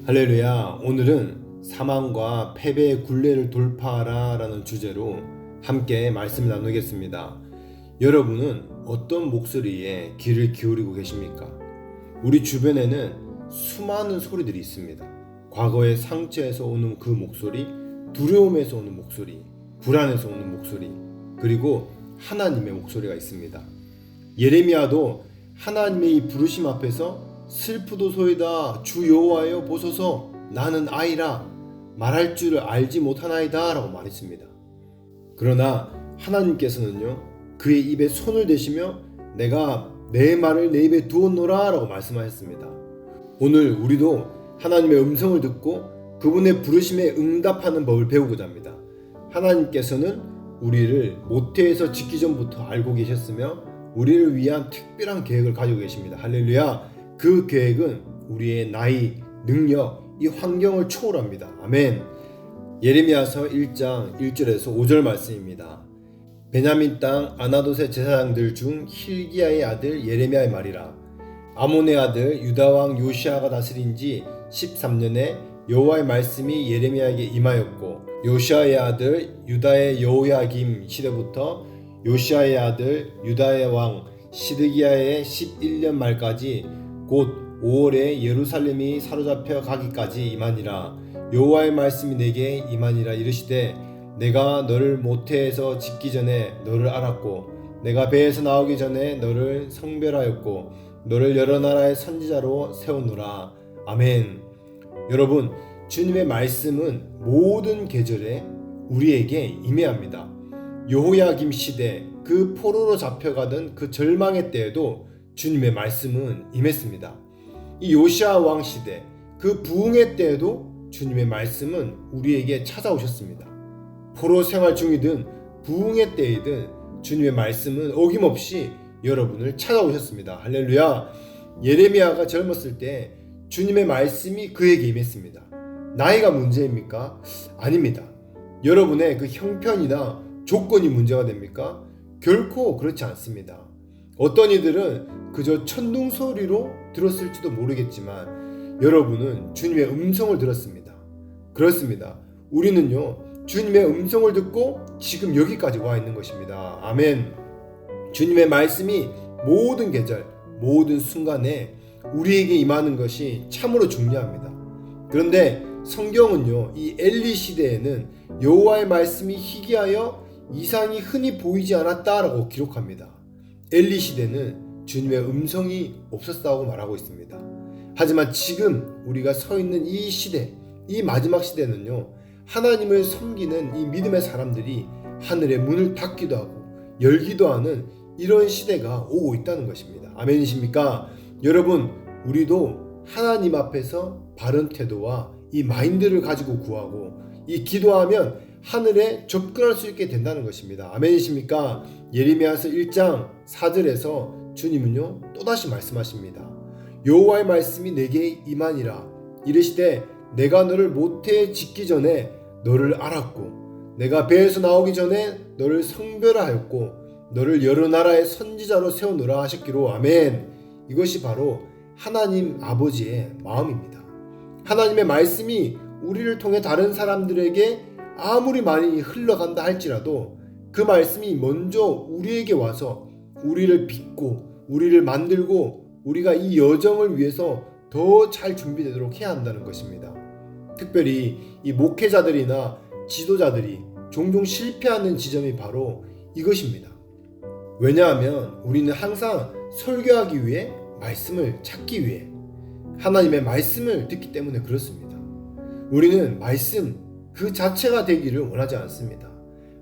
할렐루야. 오늘은 사망과 패배의 굴레를 돌파하라 라는 주제로 함께 말씀을 나누겠습니다. 여러분은 어떤 목소리에 귀를 기울이고 계십니까? 우리 주변에는 수많은 소리들이 있습니다. 과거의 상처에서 오는 그 목소리, 두려움에서 오는 목소리, 불안에서 오는 목소리, 그리고 하나님의 목소리가 있습니다. 예레미야도 하나님의 이 부르심 앞에서 슬프도소이다 주 여호와여 보소서 나는 아이라 말할 줄을 알지 못하나이다 라고 말했습니다. 그러나 하나님께서는요, 그의 입에 손을 대시며 내가 내 말을 내 입에 두었노라 라고 말씀하셨습니다. 오늘 우리도 하나님의 음성을 듣고 그분의 부르심에 응답하는 법을 배우고자 합니다. 하나님께서는 우리를 모태에서 짓기 전부터 알고 계셨으며 우리를 위한 특별한 계획을 가지고 계십니다. 할렐루야. 그 계획은 우리의 나이, 능력, 이 환경을 초월합니다. 아멘. 예레미야서 1장 1절에서 5절 말씀입니다. 베냐민 땅 아나돗의 제사장들 중 힐기야의 아들 예레미야의 말이라. 아몬의 아들 유다 왕 요시아가 다스린 지 13년에 여호와의 말씀이 예레미야에게 임하였고, 요시아의 아들 유다의 여호야김 시대부터 요시아의 아들 유다의 왕 시드기야의 11년 말까지 곧 5월에 예루살렘이 사로잡혀 가기까지 임하니라. 여호와의 말씀이 내게 임하니라. 이르시되 내가 너를 모태에서 짓기 전에 너를 알았고 내가 배에서 나오기 전에 너를 성별하였고 너를 여러 나라의 선지자로 세우노라. 아멘. 여러분, 주님의 말씀은 모든 계절에 우리에게 임해합니다. 여호야김 시대, 그 포로로 잡혀가던 그 절망의 때에도 주님의 말씀은 임했습니다. 이 요시아 왕 시대, 그 부흥의 때에도 주님의 말씀은 우리에게 찾아오셨습니다. 포로 생활 중이든 부흥의 때이든 주님의 말씀은 어김없이 여러분을 찾아오셨습니다. 할렐루야. 예레미야가 젊었을 때 주님의 말씀이 그에게 임했습니다. 나이가 문제입니까? 아닙니다. 여러분의 그 형편이나 조건이 문제가 됩니까? 결코 그렇지 않습니다. 어떤 이들은 그저 천둥 소리로 들었을지도 모르겠지만 여러분은 주님의 음성을 들었습니다. 그렇습니다. 우리는요, 주님의 음성을 듣고 지금 여기까지 와 있는 것입니다. 아멘. 주님의 말씀이 모든 계절, 모든 순간에 우리에게 임하는 것이 참으로 중요합니다. 그런데 성경은요, 이 엘리 시대에는 여호와의 말씀이 희귀하여 이상이 흔히 보이지 않았다라고 기록합니다. 엘리 시대는 주님의 음성이 없었다고 말하고 있습니다. 하지만 지금 우리가 서 있는 이 시대, 이 마지막 시대는요, 하나님을 섬기는 이 믿음의 사람들이 하늘의 문을 닫기도 하고 열기도 하는 이런 시대가 오고 있다는 것입니다. 아멘이십니까? 여러분, 우리도 하나님 앞에서 바른 태도와 이 마인드를 가지고 구하고 이 기도하면 하늘에 접근할 수 있게 된다는 것입니다. 아멘이십니까? 예레미야서 1장 4절에서 주님은요, 또다시 말씀하십니다. 여호와의 말씀이 내게 임하니라. 이르시되 내가 너를 모태에 짓기 전에 너를 알았고 내가 배에서 나오기 전에 너를 성별하였고 너를 여러 나라의 선지자로 세우노라 하셨기로. 아멘. 이것이 바로 하나님 아버지의 마음입니다. 하나님의 말씀이 우리를 통해 다른 사람들에게 아무리 많이 흘러간다 할지라도 그 말씀이 먼저 우리에게 와서 우리를 빚고 우리를 만들고 우리가 이 여정을 위해서 더 잘 준비되도록 해야 한다는 것입니다. 특별히 이 목회자들이나 지도자들이 종종 실패하는 지점이 바로 이것입니다. 왜냐하면 우리는 항상 설교하기 위해 말씀을 찾기 위해 하나님의 말씀을 듣기 때문에 그렇습니다. 우리는 말씀 그 자체가 되기를 원하지 않습니다.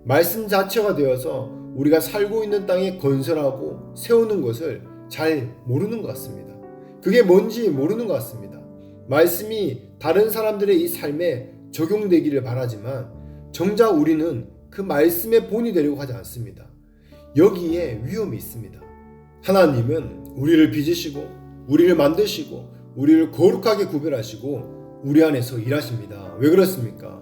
말씀 자체가 되어서 우리가 살고 있는 땅에 건설하고 세우는 것을 잘 모르는 것 같습니다. 그게 뭔지 모르는 것 같습니다. 말씀이 다른 사람들의 이 삶에 적용되기를 바라지만 정작 우리는 그 말씀의 본이 되려고 하지 않습니다. 여기에 위험이 있습니다. 하나님은 우리를 빚으시고 우리를 만드시고 우리를 거룩하게 구별하시고 우리 안에서 일하십니다. 왜 그렇습니까?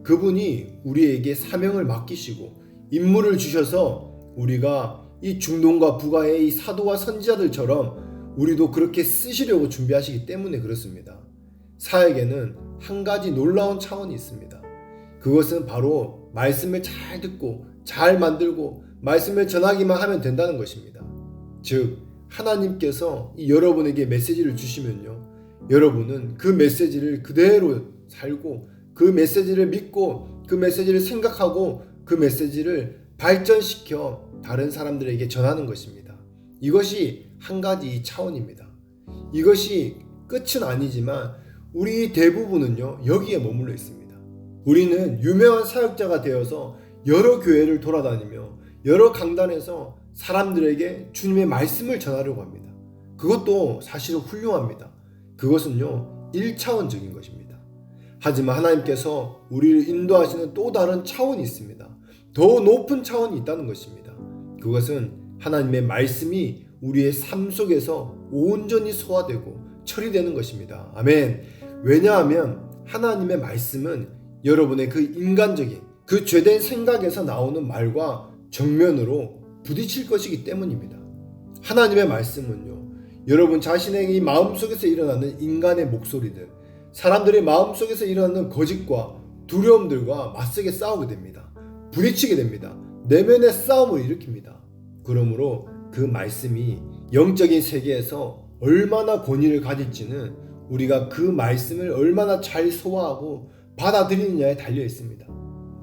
그분이 우리에게 사명을 맡기시고 임무를 주셔서 우리가 이 중동과 북아의 이 사도와 선지자들처럼 우리도 그렇게 쓰시려고 준비하시기 때문에 그렇습니다. 사역에는 한 가지 놀라운 차원이 있습니다. 그것은 바로 말씀을 잘 듣고 잘 만들고 말씀을 전하기만 하면 된다는 것입니다. 즉 하나님께서 여러분에게 메시지를 주시면요, 여러분은 그 메시지를 그대로 살고 그 메시지를 믿고 그 메시지를 생각하고 그 메시지를 발전시켜 다른 사람들에게 전하는 것입니다. 이것이 한 가지 차원입니다. 이것이 끝은 아니지만 우리 대부분은요, 여기에 머물러 있습니다. 우리는 유명한 사역자가 되어서 여러 교회를 돌아다니며 여러 강단에서 사람들에게 주님의 말씀을 전하려고 합니다. 그것도 사실은 훌륭합니다. 그것은요, 1차원적인 것입니다. 하지만 하나님께서 우리를 인도하시는 또 다른 차원이 있습니다. 더 높은 차원이 있다는 것입니다. 그것은 하나님의 말씀이 우리의 삶 속에서 온전히 소화되고 처리되는 것입니다. 아멘. 왜냐하면 하나님의 말씀은 여러분의 그 인간적인 그 죄된 생각에서 나오는 말과 정면으로 부딪힐 것이기 때문입니다. 하나님의 말씀은요, 여러분 자신의 이 마음속에서 일어나는 인간의 목소리들, 사람들의 마음속에서 일어나는 거짓과 두려움들과 맞서게 싸우게 됩니다. 부딪히게 됩니다. 내면의 싸움을 일으킵니다. 그러므로 그 말씀이 영적인 세계에서 얼마나 권위를 가질지는 우리가 그 말씀을 얼마나 잘 소화하고 받아들이느냐에 달려 있습니다.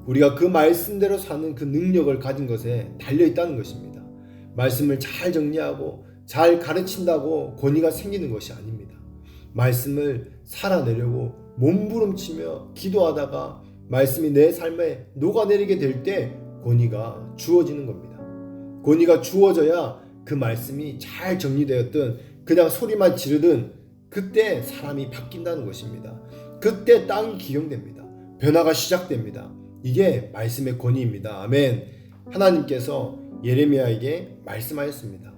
우리가 그 말씀대로 사는 그 능력을 가진 것에 달려 있다는 것입니다. 말씀을 잘 정리하고 잘 가르친다고 권위가 생기는 것이 아닙니다. 말씀을 살아내려고 몸부림치며 기도하다가 말씀이 내 삶에 녹아내리게 될 때 권위가 주어지는 겁니다. 권위가 주어져야 그 말씀이 잘 정리되었든 그냥 소리만 지르든 그때 사람이 바뀐다는 것입니다. 그때 땅이 기경됩니다. 변화가 시작됩니다. 이게 말씀의 권위입니다. 아멘. 하나님께서 예레미야에게 말씀하였습니다.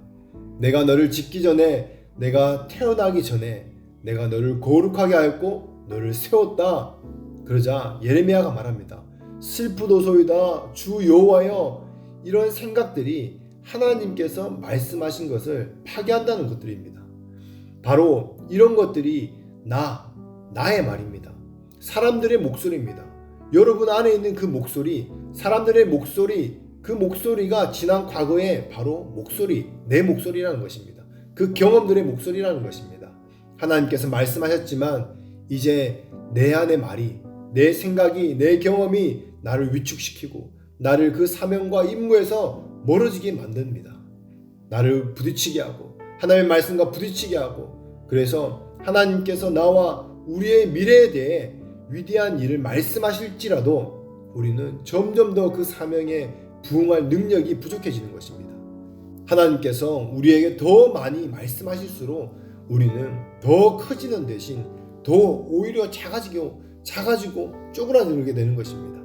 내가 너를 짓기 전에, 내가 태어나기 전에 내가 너를 거룩하게 하였고 너를 세웠다. 그러자 예레미야가 말합니다. 슬프도소이다 주 여호와여. 이런 생각들이 하나님께서 말씀하신 것을 파괴한다는 것들입니다. 바로 이런 것들이 나의 말입니다. 사람들의 목소리입니다. 여러분 안에 있는 그 목소리, 사람들의 목소리, 그 목소리가 지난 과거의 바로 목소리, 내 목소리라는 것입니다. 그 경험들의 목소리라는 것입니다. 하나님께서 말씀하셨지만 이제 내 안의 말이, 내 생각이, 내 경험이 나를 위축시키고 나를 그 사명과 임무에서 멀어지게 만듭니다. 나를 부딪히게 하고 하나님의 말씀과 부딪히게 하고, 그래서 하나님께서 나와 우리의 미래에 대해 위대한 일을 말씀하실지라도 우리는 점점 더 그 사명에 부응할 능력이 부족해지는 것입니다. 하나님께서 우리에게 더 많이 말씀하실수록 우리는 더 커지는 대신 더 오히려 작아지고 쪼그라들게 되는 것입니다.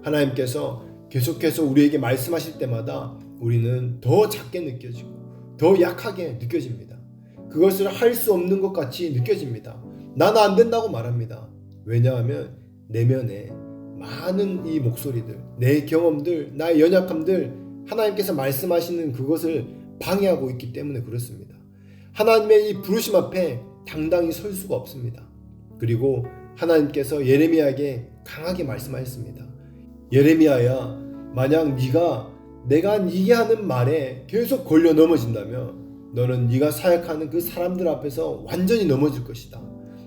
하나님께서 계속해서 우리에게 말씀하실 때마다 우리는 더 작게 느껴지고 더 약하게 느껴집니다. 그것을 할 수 없는 것 같이 느껴집니다. 나는 안 된다고 말합니다. 왜냐하면 내면에 많은 이 목소리들, 내 경험들, 나의 연약함들, 하나님께서 말씀하시는 그것을 방해하고 있기 때문에 그렇습니다. 하나님의 이 부르심 앞에 당당히 설 수가 없습니다. 그리고 하나님께서 예레미야에게 강하게 말씀하셨습니다. 예레미야야, 만약 내가 네게 하는 말에 계속 걸려 넘어진다면 너는 네가 사역하는 그 사람들 앞에서 완전히 넘어질 것이다.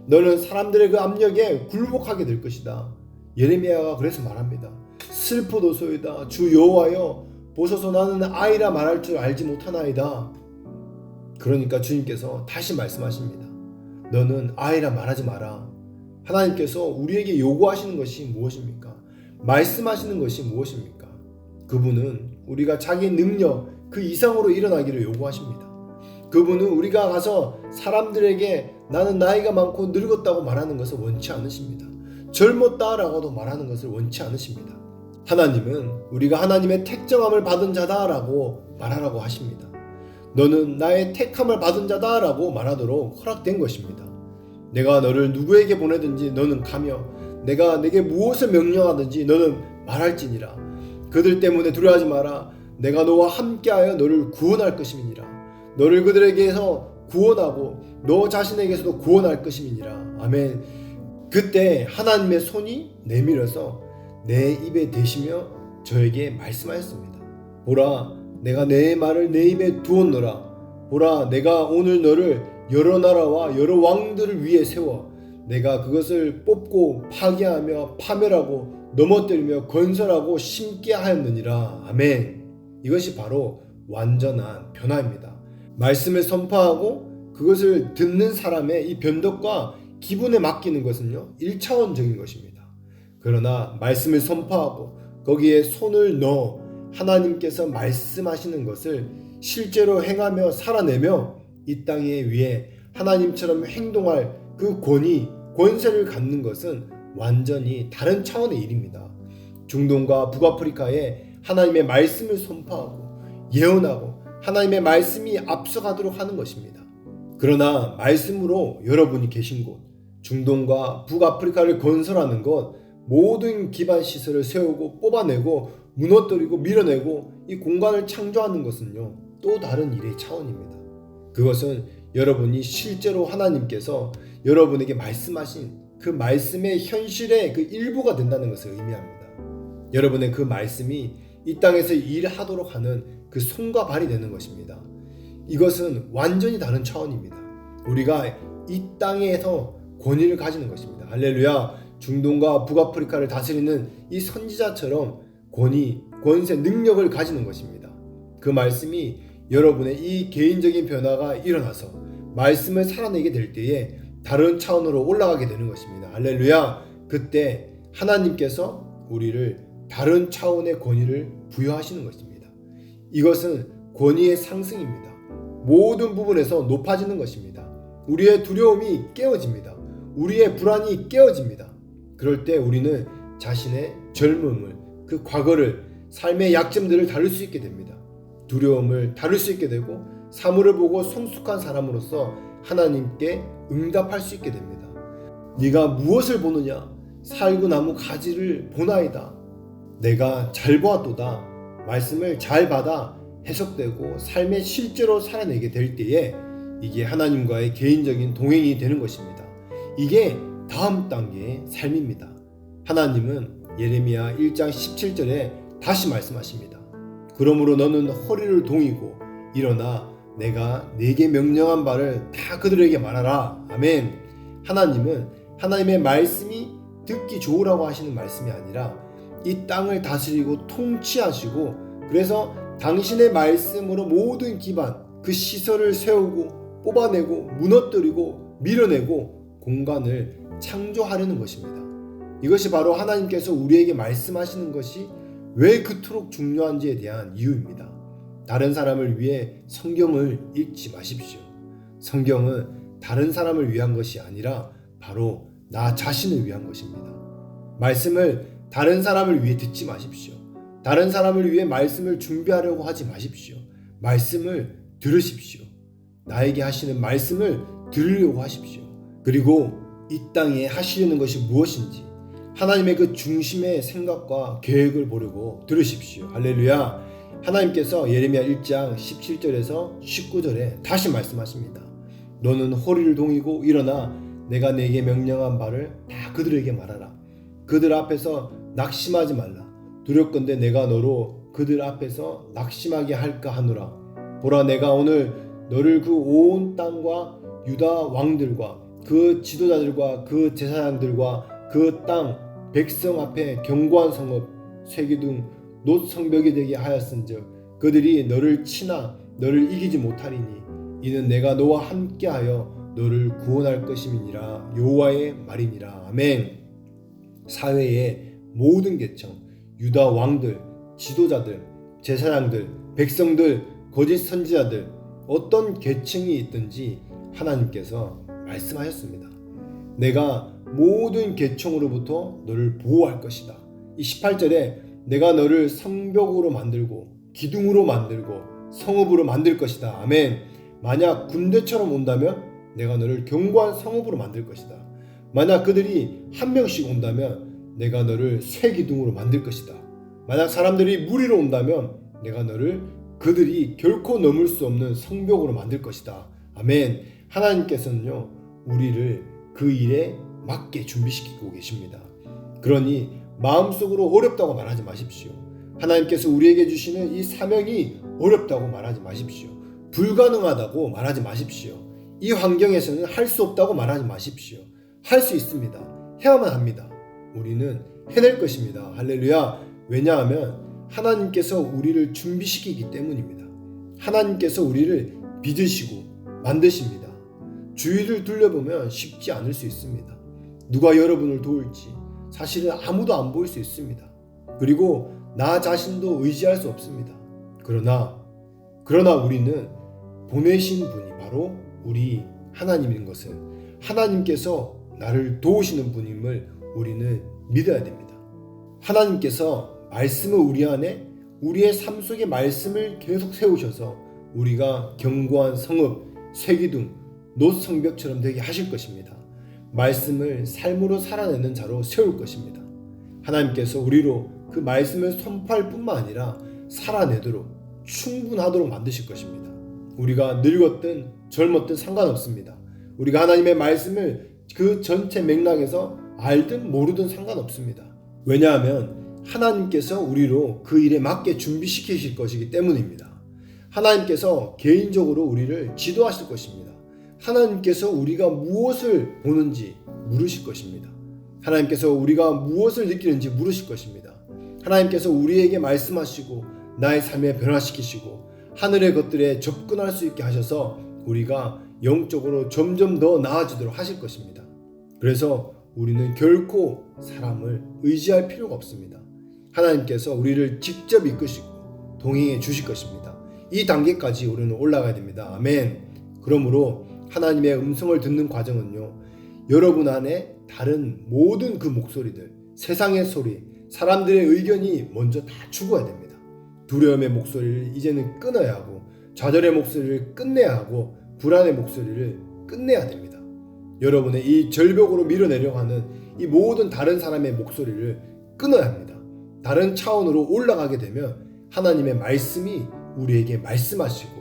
너는 사람들의 그 압력에 굴복하게 될 것이다. 예레미야가 그래서 말합니다. 슬프도소이다 주 여호와여, 보소서 나는 아이라 말할 줄 알지 못하나이다. 그러니까 주님께서 다시 말씀하십니다. 너는 아이라 말하지 마라. 하나님께서 우리에게 요구하시는 것이 무엇입니까? 말씀하시는 것이 무엇입니까? 그분은 우리가 자기 능력 그 이상으로 일어나기를 요구하십니다. 그분은 우리가 가서 사람들에게 나는 나이가 많고 늙었다고 말하는 것을 원치 않으십니다. 젊었다라고도 말하는 것을 원치 않으십니다. 하나님은 우리가 하나님의 택정함을 받은 자다라고 말하라고 하십니다. 너는 나의 택함을 받은 자다라고 말하도록 허락된 것입니다. 내가 너를 누구에게 보내든지 너는 가며 내가 내게 무엇을 명령하든지 너는 말할지니라. 그들 때문에 두려워하지 마라. 내가 너와 함께하여 너를 구원할 것임이니라. 너를 그들에게서 구원하고 너 자신에게서도 구원할 것임이니라. 아멘. 그때 하나님의 손이 내밀어서 내 입에 대시며 저에게 말씀하였습니다. 보라, 내가 내 말을 내 입에 두었노라. 보라, 내가 오늘 너를 여러 나라와 여러 왕들을 위해 세워 내가 그것을 뽑고 파괴하며 파멸하고 넘어뜨리며 건설하고 심게 하였느니라. 아멘. 이것이 바로 완전한 변화입니다. 말씀을 선포하고 그것을 듣는 사람의 이 변덕과 기분에 맡기는 것은요, 1차원적인 것입니다. 그러나 말씀을 선포하고 거기에 손을 넣어 하나님께서 말씀하시는 것을 실제로 행하며 살아내며 이 땅에 위에 하나님처럼 행동할 그 권위, 권세를 갖는 것은 완전히 다른 차원의 일입니다. 중동과 북아프리카에 하나님의 말씀을 선포하고 예언하고 하나님의 말씀이 앞서가도록 하는 것입니다. 그러나 말씀으로 여러분이 계신 곳, 중동과 북아프리카를 건설하는 것, 모든 기반 시설을 세우고 뽑아내고 무너뜨리고 밀어내고 이 공간을 창조하는 것은요, 또 다른 일의 차원입니다. 그것은 여러분이 실제로 하나님께서 여러분에게 말씀하신 그 말씀의 현실의 그 일부가 된다는 것을 의미합니다. 여러분의 그 말씀이 이 땅에서 일하도록 하는 그 손과 발이 되는 것입니다. 이것은 완전히 다른 차원입니다. 우리가 이 땅에서 권위를 가지는 것입니다. 할렐루야. 중동과 북아프리카를 다스리는 이 선지자처럼 권위, 권세, 능력을 가지는 것입니다. 그 말씀이 여러분의 이 개인적인 변화가 일어나서 말씀을 살아내게 될 때에 다른 차원으로 올라가게 되는 것입니다. 할렐루야. 그때 하나님께서 우리를 다른 차원의 권위를 부여하시는 것입니다. 이것은 권위의 상승입니다. 모든 부분에서 높아지는 것입니다. 우리의 두려움이 깨어집니다. 우리의 불안이 깨어집니다. 그럴 때 우리는 자신의 젊음을, 그 과거를, 삶의 약점들을 다룰 수 있게 됩니다. 두려움을 다룰 수 있게 되고 사물을 보고 성숙한 사람으로서 하나님께 응답할 수 있게 됩니다. 네가 무엇을 보느냐? 살구나무 가지를 보나이다. 내가 잘 보았도다. 말씀을 잘 받아 해석되고 삶에 실제로 살아내게 될 때에 이게 하나님과의 개인적인 동행이 되는 것입니다. 이게 다음 단계의 삶입니다. 하나님은 예레미야 1장 17절에 다시 말씀하십니다. 그러므로 너는 허리를 동이고 일어나 내가 네게 명령한 바를 다 그들에게 말하라. 아멘. 하나님은 하나님의 말씀이 듣기 좋으라고 하시는 말씀이 아니라 이 땅을 다스리고 통치하시고 그래서 당신의 말씀으로 모든 기반, 그 시설을 세우고 뽑아내고 무너뜨리고 밀어내고 공간을 창조하려는 것입니다. 이것이 바로 하나님께서 우리에게 말씀하시는 것이 왜 그토록 중요한지에 대한 이유입니다. 다른 사람을 위해 성경을 읽지 마십시오. 성경은 다른 사람을 위한 것이 아니라 바로 나 자신을 위한 것입니다. 말씀을 다른 사람을 위해 듣지 마십시오. 다른 사람을 위해 말씀을 준비하려고 하지 마십시오. 말씀을 들으십시오. 나에게 하시는 말씀을 들으려고 하십시오. 그리고 이 땅에 하시려는 것이 무엇인지 하나님의 그 중심의 생각과 계획을 보려고 들으십시오. 할렐루야. 하나님께서 예레미야 1장 17절에서 19절에 다시 말씀하십니다. 너는 허리를 동이고 일어나 내가 네게 명령한 바를 다 그들에게 말하라. 그들 앞에서 낙심하지 말라. 두렵건대 내가 너로 그들 앞에서 낙심하게 할까 하노라. 보라, 내가 오늘 너를 그 온 땅과 유다 왕들과 그 지도자들과 그 제사장들과 그 땅 백성 앞에 견고한 성읍 쇠기둥 놋 성벽이 되게 하였은즉 그들이 너를 치나 너를 이기지 못하리니 이는 내가 너와 함께하여 너를 구원할 것임이니라. 여호와의 말이니라. 아멘. 사회의 모든 계층, 유다 왕들, 지도자들, 제사장들, 백성들, 거짓 선지자들, 어떤 계층이 있든지 하나님께서 말씀하셨습니다. 내가 모든 계층으로부터 너를 보호할 것이다. 이 18절에 내가 너를 성벽으로 만들고 기둥으로 만들고 성읍으로 만들 것이다. 아멘. 만약 군대처럼 온다면 내가 너를 견고한 성읍으로 만들 것이다. 만약 그들이 한 명씩 온다면 내가 너를 쇠기둥으로 만들 것이다. 만약 사람들이 무리로 온다면 내가 너를 그들이 결코 넘을 수 없는 성벽으로 만들 것이다. 아멘. 하나님께서는요, 우리를 그 일에 맞게 준비시키고 계십니다. 그러니 마음속으로 어렵다고 말하지 마십시오. 하나님께서 우리에게 주시는 이 사명이 어렵다고 말하지 마십시오. 불가능하다고 말하지 마십시오. 이 환경에서는 할 수 없다고 말하지 마십시오. 할 수 있습니다. 해야만 합니다. 우리는 해낼 것입니다. 할렐루야. 왜냐하면 하나님께서 우리를 준비시키기 때문입니다. 하나님께서 우리를 믿으시고 만드십니다. 주위를 둘러보면 쉽지 않을 수 있습니다. 누가 여러분을 도울지 사실은 아무도 안 보일 수 있습니다. 그리고 나 자신도 의지할 수 없습니다. 그러나 우리는 보내신 분이 바로 우리 하나님인 것을, 하나님께서 나를 도우시는 분임을 우리는 믿어야 됩니다. 하나님께서 말씀을 우리 안에, 우리의 삶 속에 말씀을 계속 세우셔서 우리가 견고한 성읍, 쇠기둥, 놋성벽처럼 되게 하실 것입니다. 말씀을 삶으로 살아내는 자로 세울 것입니다. 하나님께서 우리로 그 말씀을 선포할 뿐만 아니라 살아내도록 충분하도록 만드실 것입니다. 우리가 늙었든 젊었든 상관없습니다. 우리가 하나님의 말씀을 그 전체 맥락에서 알든 모르든 상관없습니다. 왜냐하면 하나님께서 우리로 그 일에 맞게 준비시키실 것이기 때문입니다. 하나님께서 개인적으로 우리를 지도하실 것입니다. 하나님께서 우리가 무엇을 보는지 물으실 것입니다. 하나님께서 우리가 무엇을 느끼는지 물으실 것입니다. 하나님께서 우리에게 말씀하시고 나의 삶에 변화시키시고 하늘의 것들에 접근할 수 있게 하셔서 우리가 영적으로 점점 더 나아지도록 하실 것입니다. 그래서 우리는 결코 사람을 의지할 필요가 없습니다. 하나님께서 우리를 직접 이끄시고 동행해 주실 것입니다. 이 단계까지 우리는 올라가야 됩니다. 아멘. 그러므로 하나님의 음성을 듣는 과정은요, 여러분 안에 다른 모든 그 목소리들, 세상의 소리, 사람들의 의견이 먼저 다 죽어야 됩니다. 두려움의 목소리를 이제는 끊어야 하고, 좌절의 목소리를 끝내야 하고, 불안의 목소리를 끝내야 됩니다. 여러분의 이 절벽으로 밀어내려고 하는 이 모든 다른 사람의 목소리를 끊어야 합니다. 다른 차원으로 올라가게 되면 하나님의 말씀이 우리에게 말씀하시고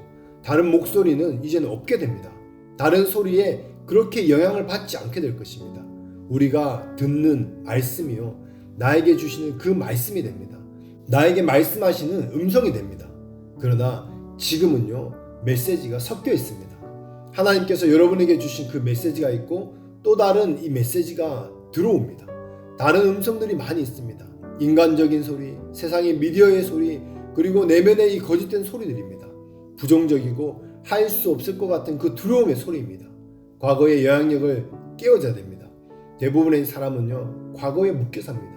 다른 목소리는 이제는 없게 됩니다. 다른 소리에 그렇게 영향을 받지 않게 될 것입니다. 우리가 듣는 말씀이요, 나에게 주시는 그 말씀이 됩니다. 나에게 말씀하시는 음성이 됩니다. 그러나 지금은요, 메시지가 섞여 있습니다. 하나님께서 여러분에게 주신 그 메시지가 있고 또 다른 이 메시지가 들어옵니다. 다른 음성들이 많이 있습니다. 인간적인 소리, 세상의 미디어의 소리, 그리고 내면의 이 거짓된 소리들입니다. 부정적이고 할 수 없을 것 같은 그 두려움의 소리입니다. 과거의 영향력을 깨워줘야 됩니다. 대부분의 사람은요, 과거에 묶여 삽니다.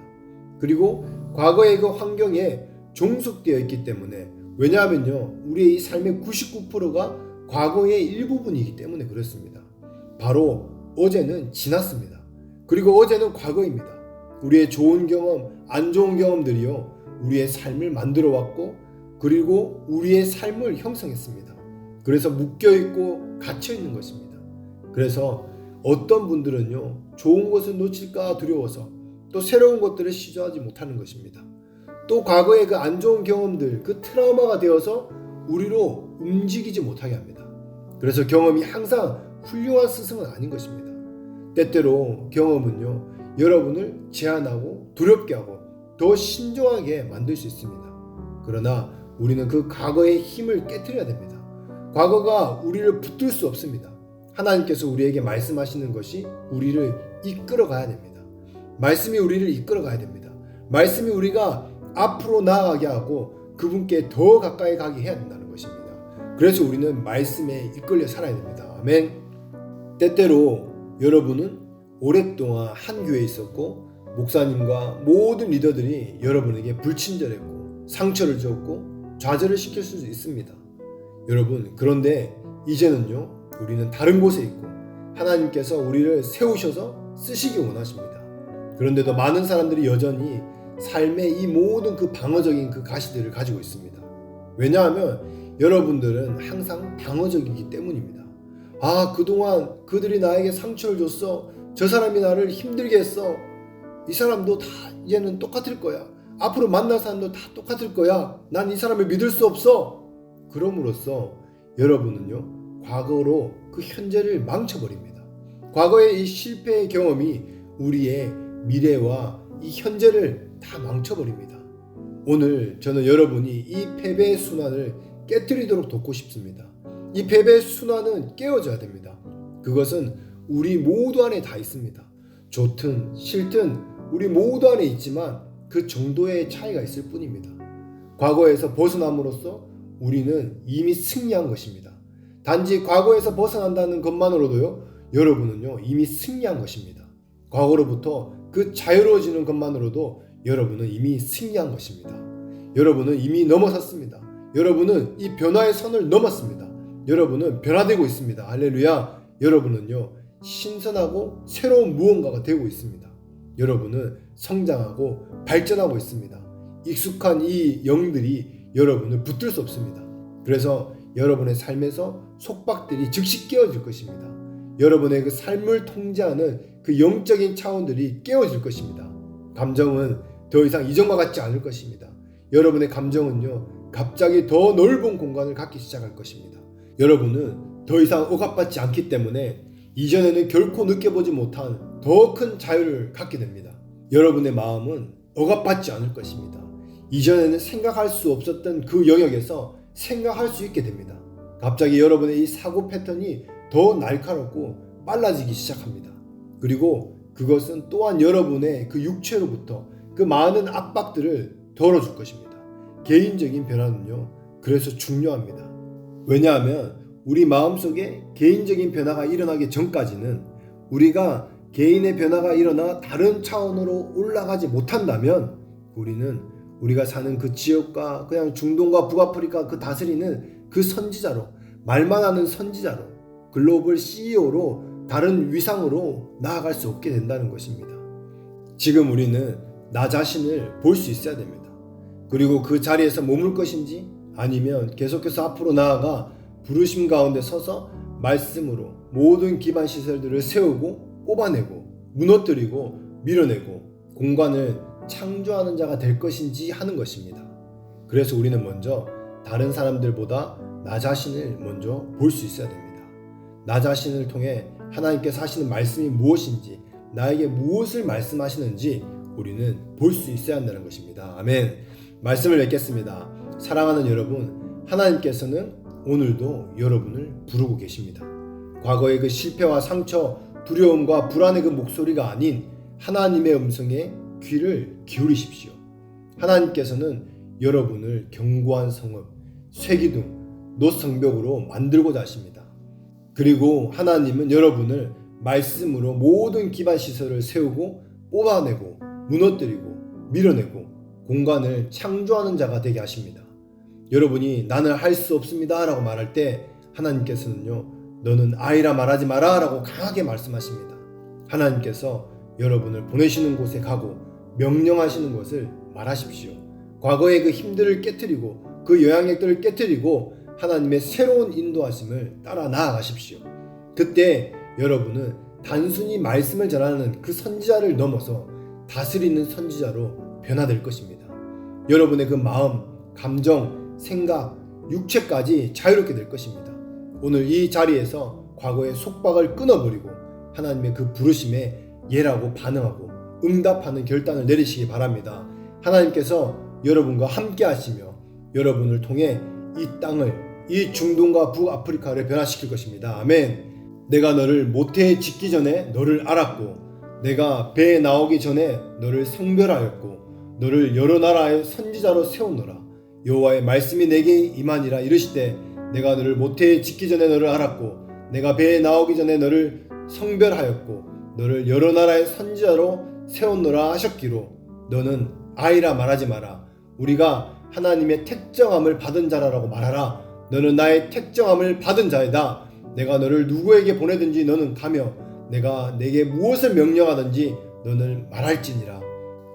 그리고 과거의 그 환경에 종속되어 있기 때문에, 왜냐하면요, 우리의 이 삶의 99%가 과거의 일부분이기 때문에 그렇습니다. 바로 어제는 지났습니다. 그리고 어제는 과거입니다. 우리의 좋은 경험, 안 좋은 경험들이요, 우리의 삶을 만들어 왔고, 그리고 우리의 삶을 형성했습니다. 그래서 묶여있고 갇혀있는 것입니다. 그래서 어떤 분들은요, 좋은 것을 놓칠까 두려워서 또 새로운 것들을 시도하지 못하는 것입니다. 또 과거의 그 안 좋은 경험들, 그 트라우마가 되어서 우리로 움직이지 못하게 합니다. 그래서 경험이 항상 훌륭한 스승은 아닌 것입니다. 때때로 경험은요, 여러분을 제한하고 두렵게 하고 더 신중하게 만들 수 있습니다. 그러나 우리는 그 과거의 힘을 깨트려야 됩니다. 과거가 우리를 붙들 수 없습니다. 하나님께서 우리에게 말씀하시는 것이 우리를 이끌어 가야 됩니다. 말씀이 우리를 이끌어 가야 됩니다. 말씀이 우리가 앞으로 나아가게 하고 그분께 더 가까이 가게 해야 된다는 것입니다. 그래서 우리는 말씀에 이끌려 살아야 됩니다. 아멘. 때때로 여러분은 오랫동안 한 교회에 있었고 목사님과 모든 리더들이 여러분에게 불친절했고 상처를 줬고 좌절을 시킬 수 있습니다. 여러분, 그런데 이제는요, 우리는 다른 곳에 있고 하나님께서 우리를 세우셔서 쓰시기 원하십니다. 그런데도 많은 사람들이 여전히 삶의 이 모든 그 방어적인 그 가시들을 가지고 있습니다. 왜냐하면 여러분들은 항상 방어적이기 때문입니다. 아, 그동안 그들이 나에게 상처를 줬어. 저 사람이 나를 힘들게 했어. 이 사람도 다 이제는 똑같을 거야. 앞으로 만날 사람도 다 똑같을 거야. 난 이 사람을 믿을 수 없어. 그럼으로써 여러분은요, 과거로 그 현재를 망쳐버립니다. 과거의 이 실패의 경험이 우리의 미래와 이 현재를 다 망쳐버립니다. 오늘 저는 여러분이 이 패배의 순환을 깨트리도록 돕고 싶습니다. 이 패배의 순환은 깨어져야 됩니다. 그것은 우리 모두 안에 다 있습니다. 좋든 싫든 우리 모두 안에 있지만 그 정도의 차이가 있을 뿐입니다. 과거에서 벗어남으로써 우리는 이미 승리한 것입니다. 단지 과거에서 벗어난다는 것만으로도요, 여러분은요 이미 승리한 것입니다. 과거로부터 그 자유로워지는 것만으로도 여러분은 이미 승리한 것입니다. 여러분은 이미 넘어섰습니다. 여러분은 이 변화의 선을 넘었습니다. 여러분은 변화되고 있습니다. 할렐루야. 여러분은요 신선하고 새로운 무언가가 되고 있습니다. 여러분은 성장하고 발전하고 있습니다. 익숙한 이 영들이 여러분을 붙들 수 없습니다. 그래서 여러분의 삶에서 속박들이 즉시 깨어질 것입니다. 여러분의 그 삶을 통제하는 그 영적인 차원들이 깨어질 것입니다. 감정은 더 이상 이전과 같지 않을 것입니다. 여러분의 감정은요 갑자기 더 넓은 공간을 갖기 시작할 것입니다. 여러분은 더 이상 억압받지 않기 때문에 이전에는 결코 느껴보지 못한 더 큰 자유를 갖게 됩니다. 여러분의 마음은 억압받지 않을 것입니다. 이전에는 생각할 수 없었던 그 영역에서 생각할 수 있게 됩니다. 갑자기 여러분의 이 사고 패턴이 더 날카롭고 빨라지기 시작합니다. 그리고 그것은 또한 여러분의 그 육체로부터 그 많은 압박들을 덜어줄 것입니다. 개인적인 변화는요 그래서 중요합니다. 왜냐하면 우리 마음속에 개인적인 변화가 일어나기 전까지는 우리가 개인의 변화가 일어나 다른 차원으로 올라가지 못한다면 우리는 우리가 사는 그 지역과 그냥 중동과 북아프리카 그 다스리는 그 선지자로, 말만 하는 선지자로, 글로벌 CEO로 다른 위상으로 나아갈 수 없게 된다는 것입니다. 지금 우리는 나 자신을 볼 수 있어야 됩니다. 그리고 그 자리에서 머물 것인지 아니면 계속해서 앞으로 나아가 부르심 가운데 서서 말씀으로 모든 기반 시설들을 세우고 뽑아내고 무너뜨리고 밀어내고 공간을 창조하는 자가 될 것인지 하는 것입니다. 그래서 우리는 먼저 다른 사람들보다 나 자신을 먼저 볼 수 있어야 됩니다. 나 자신을 통해 하나님께서 하시는 말씀이 무엇인지, 나에게 무엇을 말씀하시는지 우리는 볼 수 있어야 한다는 것입니다. 아멘. 말씀을 맺겠습니다. 사랑하는 여러분, 하나님께서는 오늘도 여러분을 부르고 계십니다. 과거의 그 실패와 상처, 두려움과 불안의 그 목소리가 아닌 하나님의 음성에 귀를 기울이십시오. 하나님께서는 여러분을 견고한 성읍, 쇠기둥, 놋성벽으로 만들고자 하십니다. 그리고 하나님은 여러분을 말씀으로 모든 기반 시설을 세우고 뽑아내고 무너뜨리고 밀어내고 공간을 창조하는 자가 되게 하십니다. 여러분이 나는 할 수 없습니다 라고 말할 때 하나님께서는요 너는 아이라 말하지 마라 라고 강하게 말씀하십니다. 하나님께서 여러분을 보내시는 곳에 가고 명령하시는 것을 말하십시오. 과거의 그 힘들을 깨트리고 그 영향력들을 깨트리고 하나님의 새로운 인도하심을 따라 나아가십시오. 그때 여러분은 단순히 말씀을 전하는 그 선지자를 넘어서 다스리는 선지자로 변화될 것입니다. 여러분의 그 마음, 감정, 생각, 육체까지 자유롭게 될 것입니다. 오늘 이 자리에서 과거의 속박을 끊어버리고 하나님의 그 부르심에 예라고 반응하고 응답하는 결단을 내리시기 바랍니다. 하나님께서 여러분과 함께 하시며 여러분을 통해 이 땅을, 이 중동과 북아프리카를 변화시킬 것입니다. 아멘. 내가 너를 모태에 짓기 전에 너를 알았고 내가 배에 나오기 전에 너를 성별하였고 너를 여러 나라의 선지자로 세우노라. 여호와의 말씀이 내게 임하니라 이르시되 내가 너를 모태에 짓기 전에 너를 알았고 내가 배에 나오기 전에 너를 성별하였고 너를 여러 나라의 선지자로 세웠노라 하셨기로 너는 아이라 말하지 마라. 우리가 하나님의 택정함을 받은 자라라고 말하라. 너는 나의 택정함을 받은 자이다. 내가 너를 누구에게 보내든지 너는 가며 내가 내게 무엇을 명령하든지 너는 말할지니라.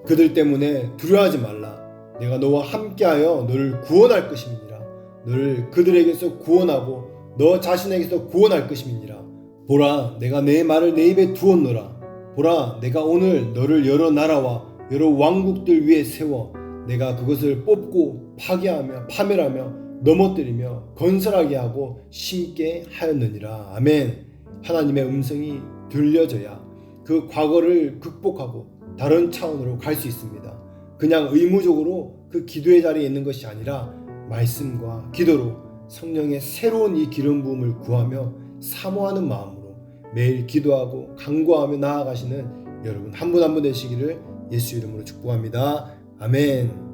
그들 때문에 두려워하지 말라. 내가 너와 함께하여 너를 구원할 것임이니라. 너를 그들에게서 구원하고 너 자신에게서 구원할 것임이니라. 보라, 내가 내 말을 내 입에 두었노라. 보라, 내가 오늘 너를 여러 나라와 여러 왕국들 위에 세워 내가 그것을 뽑고 파괴하며 파멸하며 넘어뜨리며 건설하게 하고 심게 하였느니라. 아멘. 하나님의 음성이 들려져야 그 과거를 극복하고 다른 차원으로 갈 수 있습니다. 그냥 의무적으로 그 기도의 자리에 있는 것이 아니라 말씀과 기도로 성령의 새로운 이 기름 부음을 구하며 사모하는 마음으로 매일 기도하고 간구하며 나아가시는 여러분 한 분 한 분 되시기를 예수 이름으로 축복합니다. 아멘.